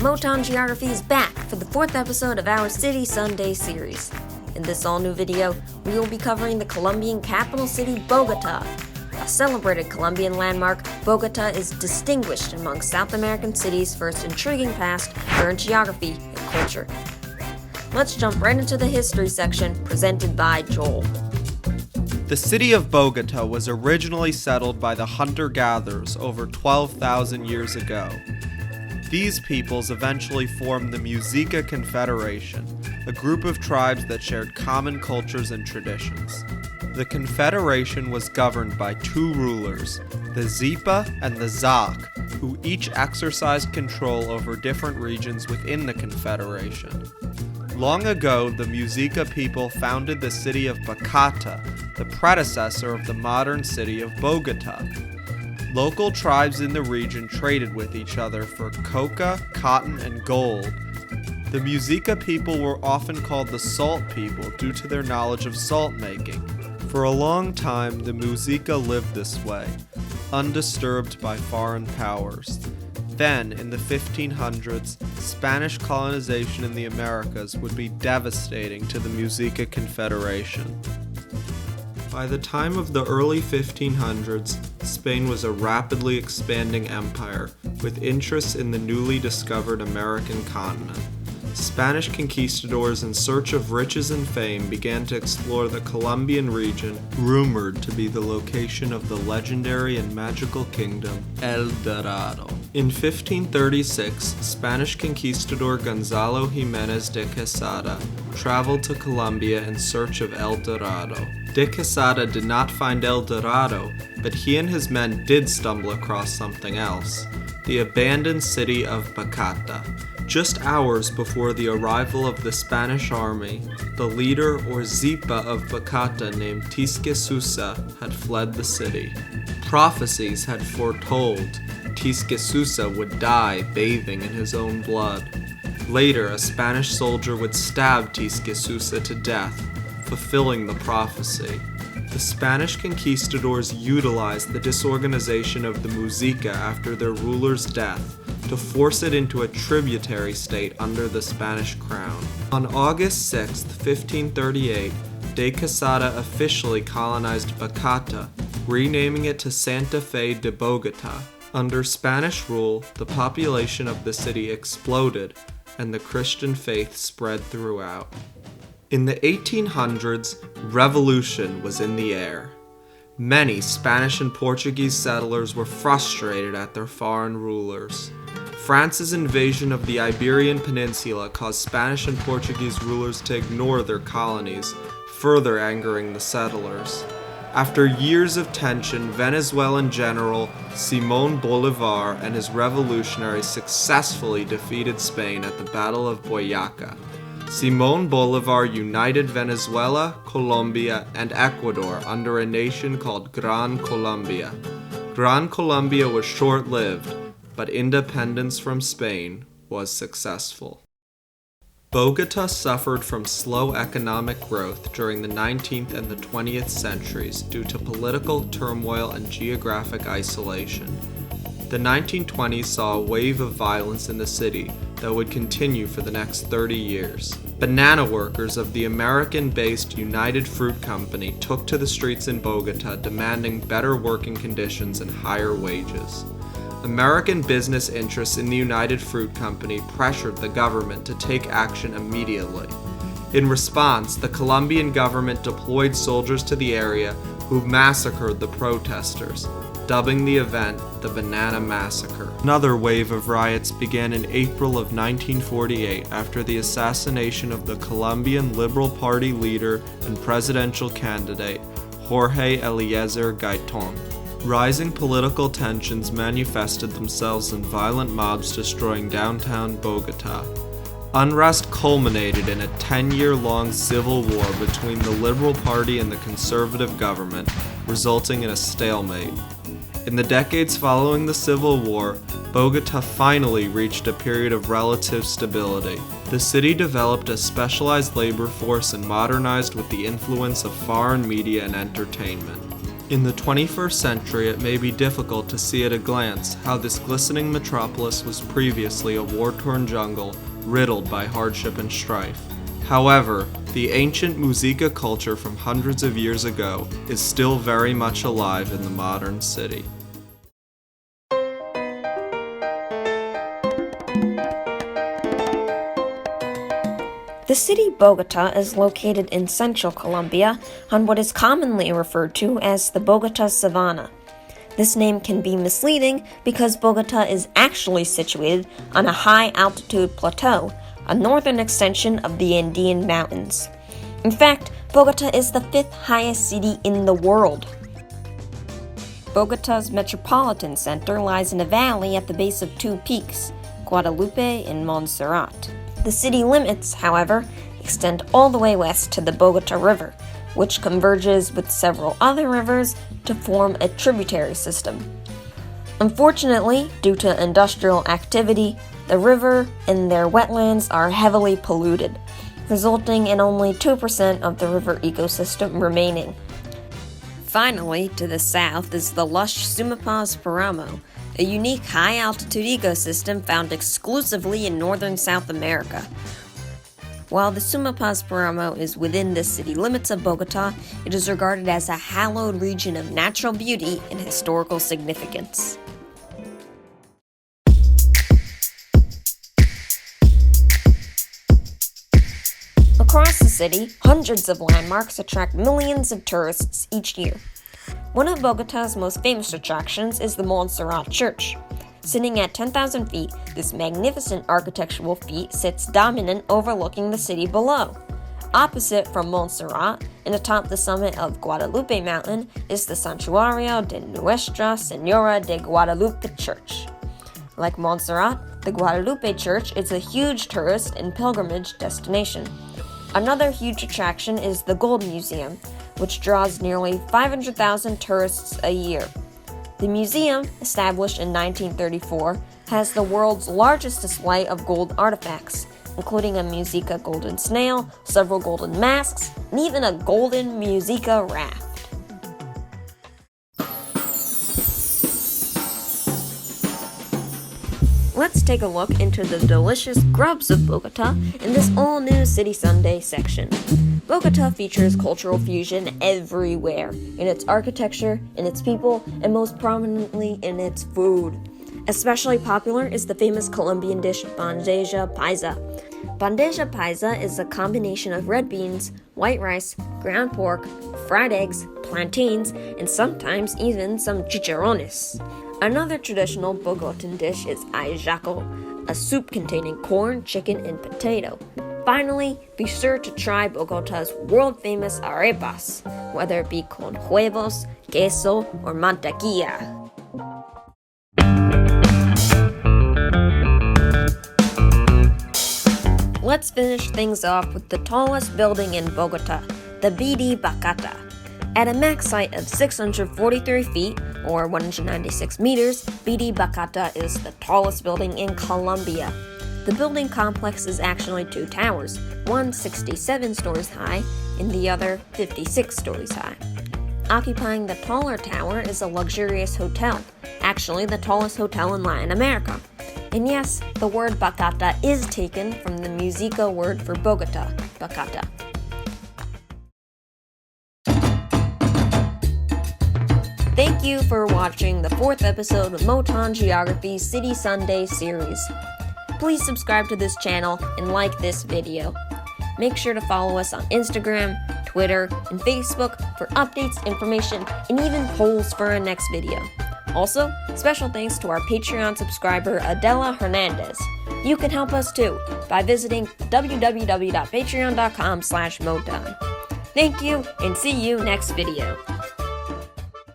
Moton Geography is back for the 4th episode of our City Sunday series. In this all-new video, we will be covering the Colombian capital city, Bogota. A celebrated Colombian landmark, Bogota is distinguished among South American cities for its intriguing past, current geography, and culture. Let's jump right into the history section, presented by Joel. The city of Bogota was originally settled by the hunter-gatherers over 12,000 years ago. These peoples eventually formed the Mckay Confederation, a group of tribes that shared common cultures and traditions. The confederation was governed by two rulers, the Zipa and the Zak, who each exercised control over different regions within the confederation. Long ago, the Mckay people founded the city of Bogota, the predecessor of the modern city of Bogota. Local tribes in the region traded with each other for coca, cotton, and gold. The Mckay people were often called the Salt people due to their knowledge of salt making. For a long time, the Mckay lived this way, undisturbed by foreign powers. Then, in the 1500s, Spanish colonization in the Americas would be devastating to the Mckay Confederation. By the time of the early 1500s, Spain was a rapidly expanding empire, with interests in the newly discovered American continent. Spanish conquistadors in search of riches and fame began to explore the Colombian region, rumored to be the location of the legendary and magical kingdom El Dorado. In 1536, Spanish conquistador Gonzalo Jimenez de Quesada traveled to Colombia in search of El Dorado. De Quesada did not find El Dorado, but he and his men did stumble across something else: the abandoned city of Bogota. Just hours before the arrival of the Spanish army, the leader or Zipa of Bogota named Ketan Sukhu had fled the city. Prophecies had foretold Ketan Sukhu would die bathing in his own blood. Later, a Spanish soldier would stab Ketan Sukhu to death, fulfilling the prophecy. The Spanish conquistadors utilized the disorganization of the Mckay after their ruler's death to force it into a tributary state under the Spanish crown. On August 6, 1538, de Quesada officially colonized Bogota, renaming it to Santa Fe de Bogota. Under Spanish rule, the population of the city exploded, and the Christian faith spread throughout. In the 1800s, revolution was in the air. Many Spanish and Portuguese settlers were frustrated at their foreign rulers. France's invasion of the Iberian Peninsula caused Spanish and Portuguese rulers to ignore their colonies, further angering the settlers. After years of tension, Venezuelan general Simón Bolívar and his revolutionaries successfully defeated Spain at the Battle of Boyacá. Simón Bolívar united Venezuela, Colombia, and Ecuador under a nation called Gran Colombia. Gran Colombia was short-lived, but independence from Spain was successful. Bogota suffered from slow economic growth during the 19th and the 20th centuries due to political turmoil and geographic isolation. The 1920s saw a wave of violence in the city that would continue for the next 30 years. Banana workers of the American-based United Fruit Company took to the streets in Bogota demanding better working conditions and higher wages. American business interests in the United Fruit Company pressured the government to take action immediately. In response, the Colombian government deployed soldiers to the area who massacred the protesters, dubbing the event the Banana Massacre. Another wave of riots began in April of 1948 after the assassination of the Colombian Liberal Party leader and presidential candidate, Jorge Eliezer Gaitán. Rising political tensions manifested themselves in violent mobs destroying downtown Bogota. Unrest culminated in a 10-year-long civil war between the Liberal Party and the conservative government, resulting in a stalemate. In the decades following the Civil War, Bogota finally reached a period of relative stability. The city developed a specialized labor force and modernized with the influence of foreign media and entertainment. In the 21st century, it may be difficult to see at a glance how this glistening metropolis was previously a war-torn jungle riddled by hardship and strife. However, the ancient Muisca culture from hundreds of years ago is still very much alive in the modern city. The city Bogota is located in central Colombia on what is commonly referred to as the Bogota Savannah. This name can be misleading because Bogota is actually situated on a high-altitude plateau, a northern extension of the Andean Mountains. In fact, Bogota is the 5th highest city in the world. Bogota's metropolitan center lies in a valley at the base of two peaks, Guadalupe and Monserrat. The city limits, however, extend all the way west to the Bogota River, which converges with several other rivers to form a tributary system. Unfortunately, due to industrial activity, the river and their wetlands are heavily polluted, resulting in only 2% of the river ecosystem remaining. Finally, to the south is the lush Sumapaz Paramo, a unique high-altitude ecosystem found exclusively in northern South America. While the Sumapaz Paramo is within the city limits of Bogota, it is regarded as a hallowed region of natural beauty and historical significance. Across the city, hundreds of landmarks attract millions of tourists each year. One of Bogota's most famous attractions is the Monserrat Church. Sitting at 10,000 feet, this magnificent architectural feat sits dominant overlooking the city below. Opposite from Monserrat, and atop the summit of Guadalupe Mountain, is the Santuario de Nuestra Señora de Guadalupe Church. Like Monserrat, the Guadalupe Church is a huge tourist and pilgrimage destination. Another huge attraction is the Gold Museum, which draws nearly 500,000 tourists a year. The museum, established in 1934, has the world's largest display of gold artifacts, including a Muisca golden snail, several golden masks, and even a golden Muisca raft. Let's take a look into the delicious grubs of Bogota in this all-new City Sunday section. Bogota features cultural fusion everywhere, in its architecture, in its people, and most prominently in its food. Especially popular is the famous Colombian dish bandeja paisa. Bandeja paisa is a combination of red beans, white rice, ground pork, fried eggs, plantains, and sometimes even some chicharrones. Another traditional Bogotan dish is ajiaco, a soup containing corn, chicken, and potato. Finally, be sure to try Bogota's world-famous arepas, whether it be con huevos, queso, or mantequilla. Let's finish things off with the tallest building in Bogota, the BD Bacata. At a max height of 643 feet, or 196 meters, BD Bacata is the tallest building in Colombia. The building complex is actually two towers, one 67 stories high and the other 56 stories high. Occupying the taller tower is a luxurious hotel, actually the tallest hotel in Latin America. And yes, the word Bacata is taken from the Muisca word for Bogota, Bacata. Thank you for watching the 4th episode of Moton Geography City Sunday series. Please subscribe to this channel and like this video. Make sure to follow us on Instagram, Twitter, and Facebook for updates, information, and even polls for our next video. Also, special thanks to our Patreon subscriber Adela Hernandez. You can help us too by visiting www.patreon.com/Moton. Thank you, and see you next video.